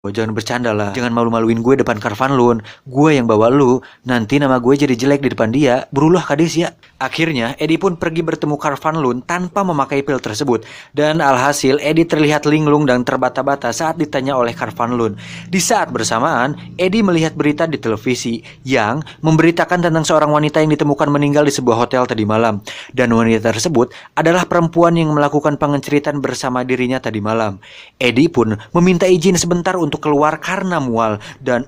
Oh, jangan bercanda lah. Jangan malu-maluin gue depan Karvan Lun. Gue yang bawa lu. Nanti nama gue jadi jelek di depan dia. Berulah kades ya. Akhirnya, Eddie pun pergi bertemu Karvan Lun tanpa memakai pil tersebut. Dan alhasil, Eddie terlihat linglung dan terbata-bata saat ditanya oleh Karvan Lun. Di saat bersamaan, Eddie melihat berita di televisi yang memberitakan tentang seorang wanita yang ditemukan meninggal di sebuah hotel tadi malam. Dan wanita tersebut adalah perempuan yang melakukan pengenceritan bersama dirinya tadi malam. Eddie pun meminta izin sebentar untuk keluar karena mual dan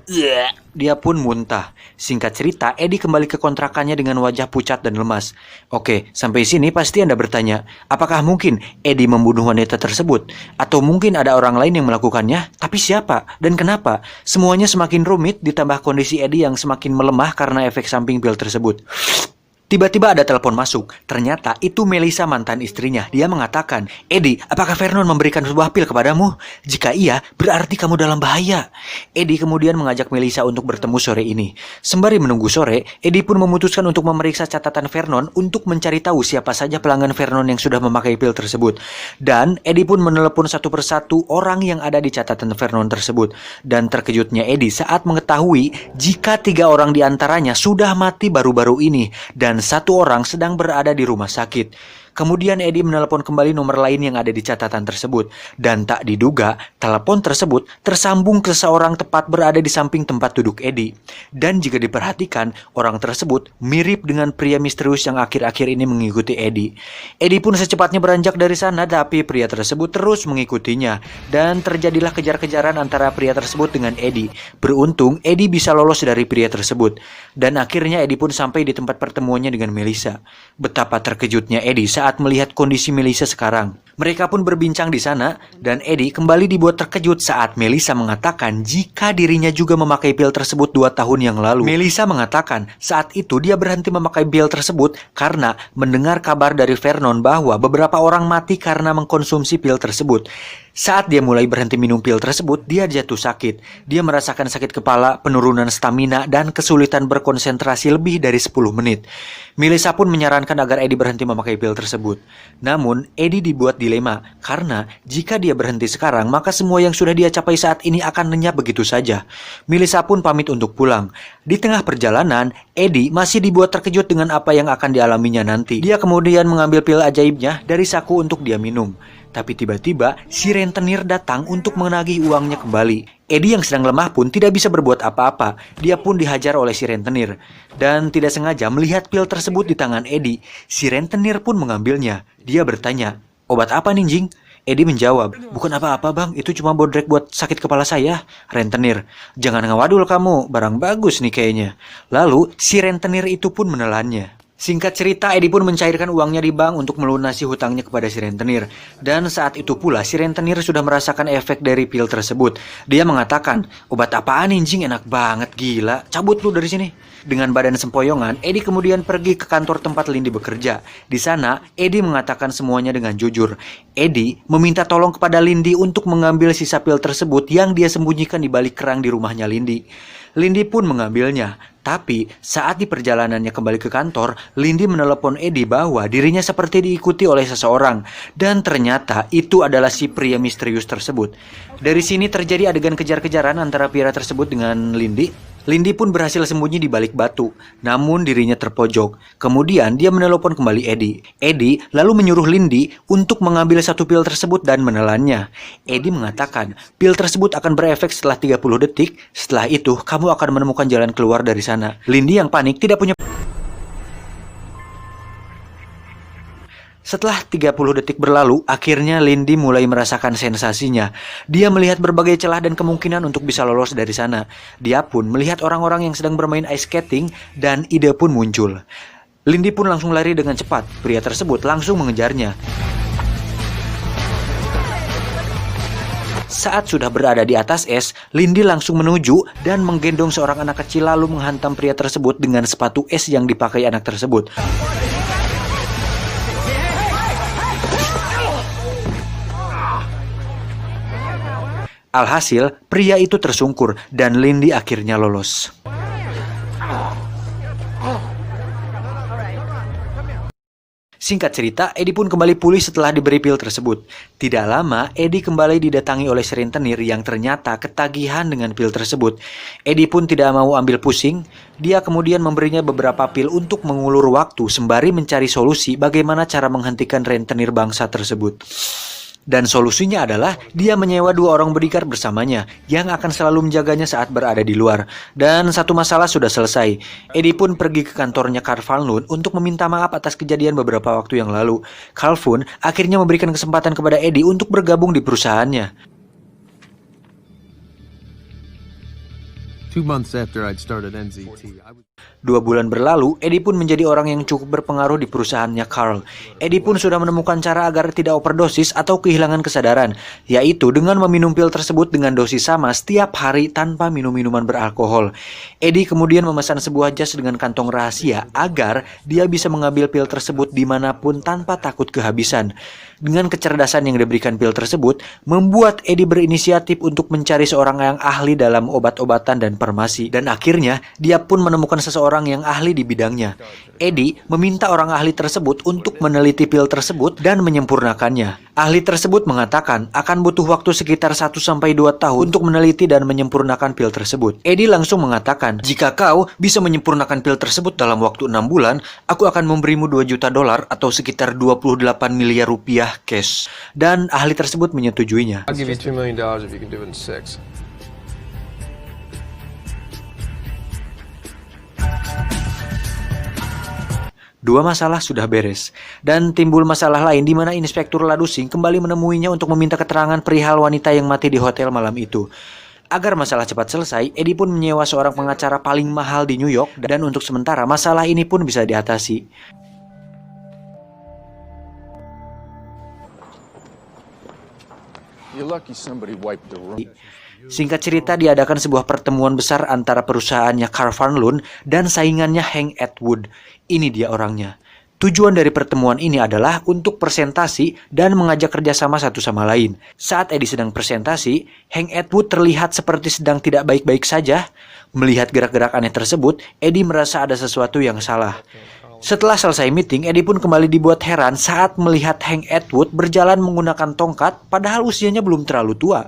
dia pun muntah. Singkat cerita, Eddie kembali ke kontrakannya dengan wajah pucat dan lemas. Oke, sampai sini pasti Anda bertanya, apakah mungkin Eddie membunuh wanita tersebut? Atau mungkin ada orang lain yang melakukannya? Tapi siapa? Dan kenapa? Semuanya semakin rumit ditambah kondisi Eddie yang semakin melemah karena efek samping pil tersebut. Tiba-tiba ada telepon masuk. Ternyata itu Melissa, mantan istrinya. Dia mengatakan, Eddie, apakah Vernon memberikan sebuah pil kepadamu? Jika iya, berarti kamu dalam bahaya. Eddie kemudian mengajak Melissa untuk bertemu sore ini. Sembari menunggu sore, Eddie pun memutuskan untuk memeriksa catatan Vernon untuk mencari tahu siapa saja pelanggan Vernon yang sudah memakai pil tersebut. Dan Eddie pun menelepon satu persatu orang yang ada di catatan Vernon tersebut. Dan terkejutnya Eddie saat mengetahui jika 3 orang diantaranya sudah mati baru-baru ini. Dan 1 orang sedang berada di rumah sakit. Kemudian Eddie menelepon kembali nomor lain yang ada di catatan tersebut. Dan tak diduga, telepon tersebut tersambung ke seorang tepat berada di samping tempat duduk Eddie. Dan jika diperhatikan, orang tersebut mirip dengan pria misterius yang akhir-akhir ini mengikuti Eddie. Eddie pun secepatnya beranjak dari sana, tapi pria tersebut terus mengikutinya. Dan terjadilah kejar-kejaran antara pria tersebut dengan Eddie. Beruntung, Eddie bisa lolos dari pria tersebut. Dan akhirnya Eddie pun sampai di tempat pertemuannya dengan Melissa. Betapa terkejutnya Eddie saat melihat kondisi Melissa sekarang. Mereka pun berbincang di sana dan Eddie kembali dibuat terkejut saat Melissa mengatakan jika dirinya juga memakai pil tersebut 2 tahun yang lalu. Melissa mengatakan saat itu dia berhenti memakai pil tersebut karena mendengar kabar dari Vernon bahwa beberapa orang mati karena mengkonsumsi pil tersebut. Saat dia mulai berhenti minum pil tersebut, dia jatuh sakit. Dia merasakan sakit kepala, penurunan stamina, dan kesulitan berkonsentrasi lebih dari 10 menit. Melissa pun menyarankan agar Eddie berhenti memakai pil tersebut. Namun, Eddie dibuat dilema, karena jika dia berhenti sekarang, maka semua yang sudah dia capai saat ini akan lenyap begitu saja. Melissa pun pamit untuk pulang. Di tengah perjalanan, Eddie masih dibuat terkejut dengan apa yang akan dialaminya nanti. Dia kemudian mengambil pil ajaibnya dari saku untuk dia minum. Tapi tiba-tiba si rentenir datang untuk menagih uangnya kembali. Eddie yang sedang lemah pun tidak bisa berbuat apa-apa. Dia pun dihajar oleh si rentenir. Dan tidak sengaja melihat pil tersebut di tangan Eddie, si rentenir pun mengambilnya. Dia bertanya, obat apa nih Jing? Eddie menjawab, bukan apa-apa bang, itu cuma bodrek buat sakit kepala saya. Rentenir, jangan ngawadul kamu, barang bagus nih kayaknya. Lalu si rentenir itu pun menelannya. Singkat cerita, Eddie pun mencairkan uangnya di bank untuk melunasi hutangnya kepada si rentenir. Dan saat itu pula, si rentenir sudah merasakan efek dari pil tersebut. Dia mengatakan, obat apaan anjing, enak banget, gila, cabut lu dari sini. Dengan badan sempoyongan, Eddie kemudian pergi ke kantor tempat Lindy bekerja. Di sana, Eddie mengatakan semuanya dengan jujur. Eddie meminta tolong kepada Lindy untuk mengambil sisa pil tersebut yang dia sembunyikan di balik kerang di rumahnya Lindy. Lindy pun mengambilnya. Tapi saat di perjalanannya kembali ke kantor, Lindy menelepon Eddie bahwa dirinya seperti diikuti oleh seseorang. Dan ternyata itu adalah si pria misterius tersebut. Dari sini terjadi adegan kejar-kejaran antara pria tersebut dengan Lindy. Lindy pun berhasil sembunyi di balik batu, namun dirinya terpojok. Kemudian dia menelepon kembali Eddie. Eddie lalu menyuruh Lindy untuk mengambil satu pil tersebut dan menelannya. Eddie mengatakan, pil tersebut akan berefek setelah 30 detik. Setelah itu, kamu akan menemukan jalan keluar dari sana. Lindy yang panik tidak punya. Setelah 30 detik berlalu, akhirnya Lindy mulai merasakan sensasinya. Dia melihat berbagai celah dan kemungkinan untuk bisa lolos dari sana. Dia pun melihat orang-orang yang sedang bermain ice skating dan ide pun muncul. Lindy pun langsung lari dengan cepat. Pria tersebut langsung mengejarnya. Saat sudah berada di atas es, Lindy langsung menuju dan menggendong seorang anak kecil lalu menghantam pria tersebut dengan sepatu es yang dipakai anak tersebut. Alhasil, pria itu tersungkur dan Lindy akhirnya lolos. Singkat cerita, Eddie pun kembali pulih setelah diberi pil tersebut. Tidak lama, Eddie kembali didatangi oleh si rentenir yang ternyata ketagihan dengan pil tersebut. Eddie pun tidak mau ambil pusing. Dia kemudian memberinya beberapa pil untuk mengulur waktu sembari mencari solusi bagaimana cara menghentikan rentenir bangsa tersebut. Dan solusinya adalah dia menyewa 2 orang bodyguard bersamanya yang akan selalu menjaganya saat berada di luar. Dan satu masalah sudah selesai. Eddie pun pergi ke kantornya Carl Van Loon untuk meminta maaf atas kejadian beberapa waktu yang lalu. Carl pun akhirnya memberikan kesempatan kepada Eddie untuk bergabung di perusahaannya. 2 months after I'd started NZT, 2 bulan berlalu, Eddie pun menjadi orang yang cukup berpengaruh di perusahaannya Carl. Eddie pun sudah menemukan cara agar tidak overdosis atau kehilangan kesadaran, yaitu dengan meminum pil tersebut dengan dosis sama setiap hari tanpa minum minuman beralkohol. Eddie kemudian memesan sebuah jas dengan kantong rahasia agar dia bisa mengambil pil tersebut dimanapun tanpa takut kehabisan. Dengan kecerdasan yang diberikan pil tersebut, membuat Eddie berinisiatif untuk mencari seorang yang ahli dalam obat-obatan dan farmasi. Dan akhirnya, dia pun menemukan seseorang yang ahli di bidangnya. Eddie meminta orang ahli tersebut untuk meneliti pil tersebut dan menyempurnakannya. Ahli tersebut mengatakan akan butuh waktu sekitar 1-2 tahun untuk meneliti dan menyempurnakan pil tersebut. Eddie langsung mengatakan, "Jika kau bisa menyempurnakan pil tersebut dalam waktu 6 bulan, aku akan memberimu $2 juta atau sekitar 28 miliar rupiah cash." Dan ahli tersebut menyetujuinya. I'll give you $2 million if you can do it in 6. Dua masalah sudah beres, dan timbul masalah lain di mana Inspektur Ladusing kembali menemuinya untuk meminta keterangan perihal wanita yang mati di hotel malam itu. Agar masalah cepat selesai, Eddie pun menyewa seorang pengacara paling mahal di New York, dan untuk sementara masalah ini pun bisa diatasi. You're lucky somebody wiped the room. Singkat cerita, diadakan sebuah pertemuan besar antara perusahaannya Carl Van Loon dan saingannya Hank Atwood. Ini dia orangnya. Tujuan dari pertemuan ini adalah untuk presentasi dan mengajak kerjasama satu sama lain. Saat Eddie sedang presentasi, Hank Atwood terlihat seperti sedang tidak baik-baik saja. Melihat gerak-gerak aneh tersebut, Eddie merasa ada sesuatu yang salah. Setelah selesai meeting, Eddie pun kembali dibuat heran saat melihat Hank Atwood berjalan menggunakan tongkat padahal usianya belum terlalu tua.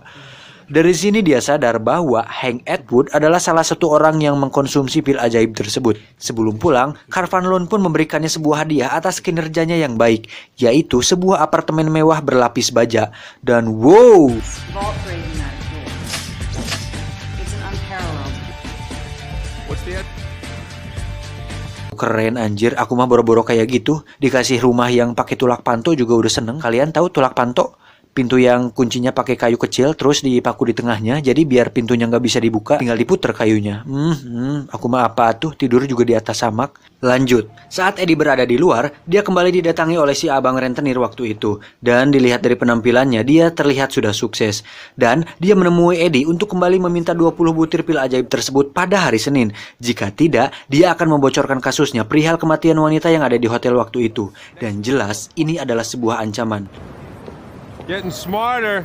Dari sini dia sadar bahwa Hank Atwood adalah salah satu orang yang mengkonsumsi pil ajaib tersebut. Sebelum pulang, Carl Van Loon pun memberikannya sebuah hadiah atas kinerjanya yang baik, yaitu sebuah apartemen mewah berlapis baja. Dan wow! Keren anjir, aku mah boro-boro kayak gitu. Dikasih rumah yang pakai tulak panto juga udah seneng. Kalian tahu tulak panto? Pintu yang kuncinya pakai kayu kecil terus dipaku di tengahnya, jadi biar pintunya nggak bisa dibuka, tinggal diputer kayunya. Aku mah apa tuh, tidur juga di atas samak. Lanjut, saat Eddie berada di luar, dia kembali didatangi oleh si abang rentenir waktu itu. Dan dilihat dari penampilannya, dia terlihat sudah sukses. Dan dia menemui Eddie untuk kembali meminta 20 butir pil ajaib tersebut pada hari Senin. Jika tidak, dia akan membocorkan kasusnya perihal kematian wanita yang ada di hotel waktu itu. Dan jelas, ini adalah sebuah ancaman. Getting smarter.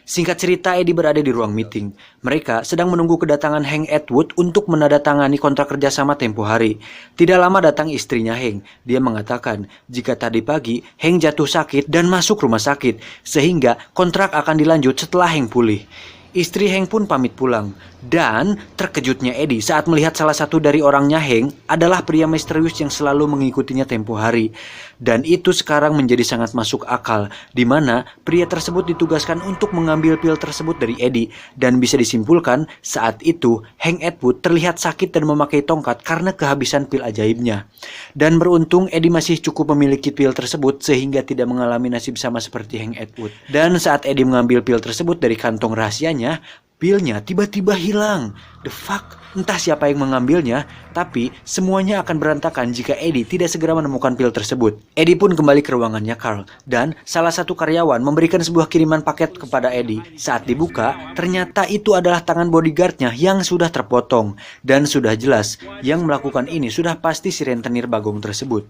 Singkat cerita, Eddie berada di ruang meeting. Mereka sedang menunggu kedatangan Hank Atwood untuk menandatangani kontrak kerjasama tempo hari. Tidak lama datang istrinya Hank. Dia mengatakan jika tadi pagi Hank jatuh sakit dan masuk rumah sakit, sehingga kontrak akan dilanjut setelah Hank pulih. Istri Hank pun pamit pulang. Dan terkejutnya Eddie saat melihat salah satu dari orangnya Hank adalah pria misterius yang selalu mengikutinya tempo hari. Dan itu sekarang menjadi sangat masuk akal, di mana pria tersebut ditugaskan untuk mengambil pil tersebut dari Eddie. Dan bisa disimpulkan saat itu Hank Atwood terlihat sakit dan memakai tongkat karena kehabisan pil ajaibnya. Dan beruntung Eddie masih cukup memiliki pil tersebut sehingga tidak mengalami nasib sama seperti Hank Atwood. Dan saat Eddie mengambil pil tersebut dari kantong rahasianya, pilnya tiba-tiba hilang. The fuck? Entah siapa yang mengambilnya, tapi semuanya akan berantakan jika Eddie tidak segera menemukan pil tersebut. Eddie pun kembali ke ruangannya Carl, dan salah satu karyawan memberikan sebuah kiriman paket kepada Eddie. Saat dibuka, ternyata itu adalah tangan bodyguardnya yang sudah terpotong. Dan sudah jelas, yang melakukan ini sudah pasti si rentenir bagong tersebut.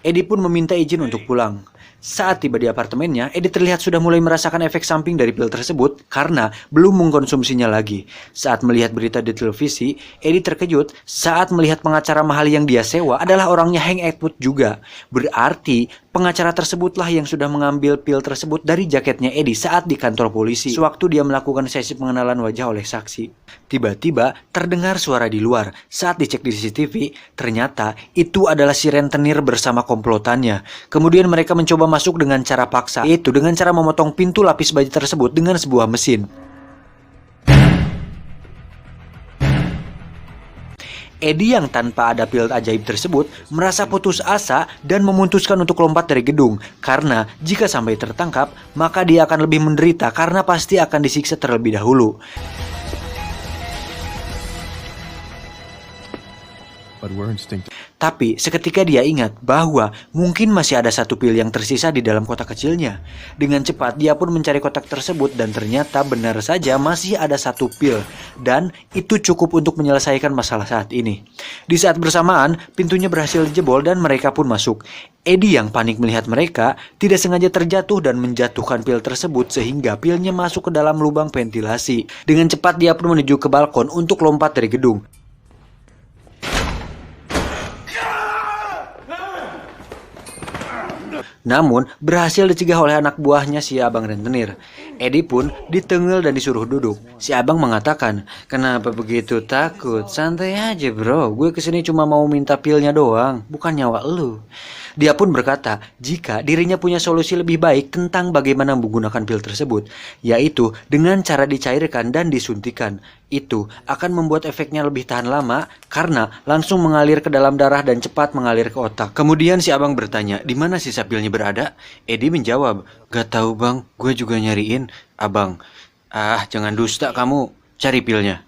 Eddie pun meminta izin untuk pulang. Saat tiba di apartemennya, Eddie terlihat sudah mulai merasakan efek samping dari pil tersebut karena belum mengkonsumsinya lagi. Saat melihat berita di televisi, Eddie terkejut saat melihat pengacara mahal yang dia sewa adalah orangnya Hank Atwood juga. Berarti pengacara tersebutlah yang sudah mengambil pil tersebut dari jaketnya Eddie saat di kantor polisi sewaktu dia melakukan sesi pengenalan wajah oleh saksi. Tiba-tiba terdengar suara di luar. Saat dicek di CCTV, ternyata itu adalah si rentenir bersama komplotannya. Kemudian mereka mencoba masuk dengan cara paksa, yaitu dengan cara memotong pintu lapis baja tersebut dengan sebuah mesin. Eddie yang tanpa ada pil ajaib tersebut merasa putus asa dan memutuskan untuk lompat dari gedung karena jika sampai tertangkap maka dia akan lebih menderita karena pasti akan disiksa terlebih dahulu. But we're instinctive. Tapi seketika dia ingat bahwa mungkin masih ada satu pil yang tersisa di dalam kotak kecilnya. Dengan cepat dia pun mencari kotak tersebut dan ternyata benar saja masih ada satu pil. Dan itu cukup untuk menyelesaikan masalah saat ini. Di saat bersamaan pintunya berhasil dijebol dan mereka pun masuk. Eddie yang panik melihat mereka tidak sengaja terjatuh dan menjatuhkan pil tersebut sehingga pilnya masuk ke dalam lubang ventilasi. Dengan cepat dia pun menuju ke balkon untuk lompat dari gedung. Namun, berhasil dicegah oleh anak buahnya si abang rentenir. Eddie pun ditengel dan disuruh duduk. Si abang mengatakan, "Kenapa begitu takut? Santai aja bro, gue kesini cuma mau minta pilnya doang, bukan nyawa lu." Dia pun berkata jika dirinya punya solusi lebih baik tentang bagaimana menggunakan pil tersebut, yaitu dengan cara dicairkan dan disuntikan. Itu akan membuat efeknya lebih tahan lama karena langsung mengalir ke dalam darah dan cepat mengalir ke otak. Kemudian si abang bertanya, "Di mana sisa pilnya berada?" Eddie menjawab, "Gak tahu bang, gue juga nyariin." Abang, "Ah jangan dusta kamu, cari pilnya."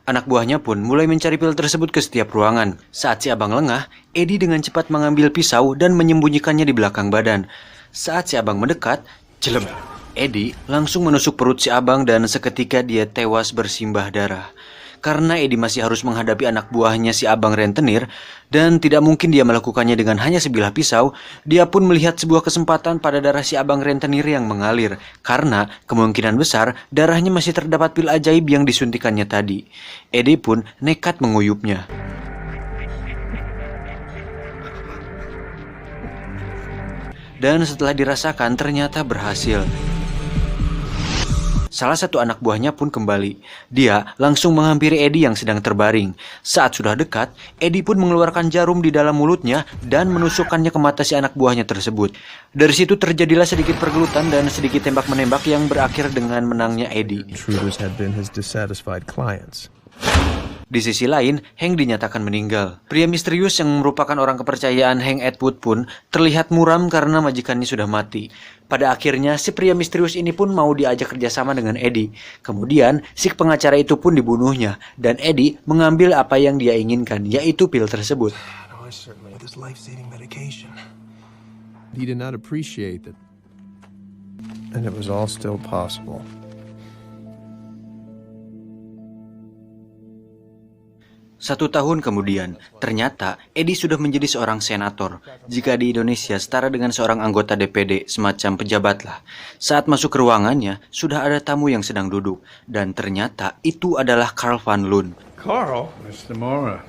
Anak buahnya pun mulai mencari pil tersebut ke setiap ruangan. Saat si abang lengah, Eddie dengan cepat mengambil pisau dan menyembunyikannya di belakang badan. Saat si abang mendekat, jelem, Eddie langsung menusuk perut si abang dan seketika dia tewas bersimbah darah. Karena Eddie masih harus menghadapi anak buahnya si abang rentenir dan tidak mungkin dia melakukannya dengan hanya sebilah pisau, dia pun melihat sebuah kesempatan pada darah si abang rentenir yang mengalir karena kemungkinan besar darahnya masih terdapat pil ajaib yang disuntikannya tadi. Eddie pun nekat menguyupnya. Dan setelah dirasakan ternyata berhasil. Salah satu anak buahnya pun kembali. Dia langsung menghampiri Eddie yang sedang terbaring. Saat sudah dekat, Eddie pun mengeluarkan jarum di dalam mulutnya dan menusukkannya ke mata si anak buahnya tersebut. Dari situ terjadilah sedikit pergelutan dan sedikit tembak-menembak yang berakhir dengan menangnya Eddie. Intruders had been his dissatisfied clients. Di sisi lain, Hank dinyatakan meninggal. Pria misterius yang merupakan orang kepercayaan Hank Atwood pun terlihat muram karena majikannya sudah mati. Pada akhirnya, si pria misterius ini pun mau diajak kerjasama dengan Eddie. Kemudian, si pengacara itu pun dibunuhnya, dan Eddie mengambil apa yang dia inginkan, yaitu pil tersebut. He did not appreciate that. And it was all still possible. Satu tahun kemudian, ternyata Eddie sudah menjadi seorang senator. Jika di Indonesia setara dengan seorang anggota DPD, semacam pejabat lah. Saat masuk ke ruangannya, sudah ada tamu yang sedang duduk. Dan ternyata itu adalah Carl Van Loon. Carl? Mr. Mora.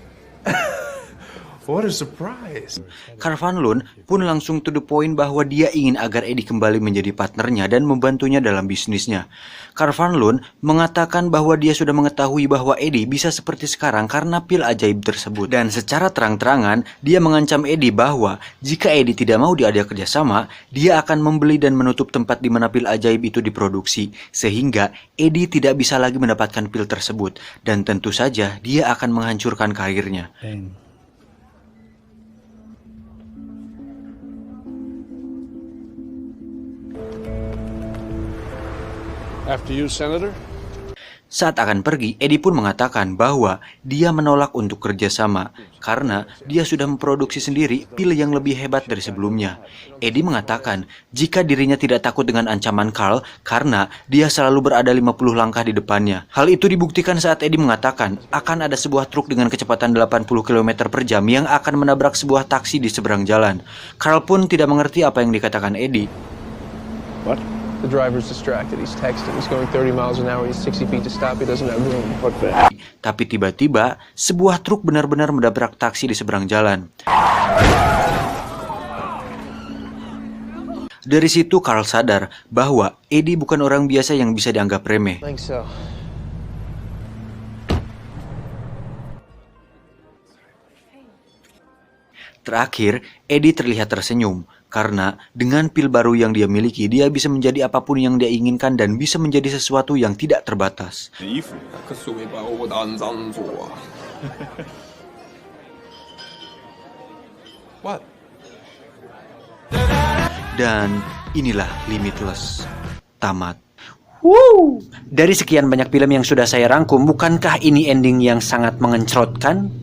What a surprise. Carl Van Loon pun langsung to the point bahwa dia ingin agar Eddie kembali menjadi partnernya dan membantunya dalam bisnisnya. Carl Van Loon mengatakan bahwa dia sudah mengetahui bahwa Eddie bisa seperti sekarang karena pil ajaib tersebut. Dan secara terang-terangan, dia mengancam Eddie bahwa jika Eddie tidak mau diajak kerjasama, dia akan membeli dan menutup tempat di mana pil ajaib itu diproduksi. Sehingga Eddie tidak bisa lagi mendapatkan pil tersebut. Dan tentu saja dia akan menghancurkan karirnya. After you, Senator? Saat akan pergi, Eddie pun mengatakan bahwa dia menolak untuk kerjasama karena dia sudah memproduksi sendiri pil yang lebih hebat dari sebelumnya. Eddie mengatakan jika dirinya tidak takut dengan ancaman Carl karena dia selalu berada 50 langkah di depannya. Hal itu dibuktikan saat Eddie mengatakan akan ada sebuah truk dengan kecepatan 80 km per jam yang akan menabrak sebuah taksi di seberang jalan. Carl pun tidak mengerti apa yang dikatakan Eddie. What? The driver's distracted. He's texting. He's going 30 miles an hour. He's 60 feet to stop. He doesn't have room. What the? Tapi tiba-tiba, sebuah truk benar-benar menabrak taksi di seberang jalan. Dari situ Carl sadar bahwa Eddie bukan orang biasa yang bisa dianggap remeh. I think so. Terakhir, Eddie terlihat tersenyum karena dengan pil baru yang dia miliki, dia bisa menjadi apapun yang dia inginkan dan bisa menjadi sesuatu yang tidak terbatas. 衣服，可是会把我当脏做啊！ What? Dan inilah Limitless. Tamat. Dari sekian banyak film yang sudah saya rangkum, bukankah ini ending yang sangat mengencrotkan?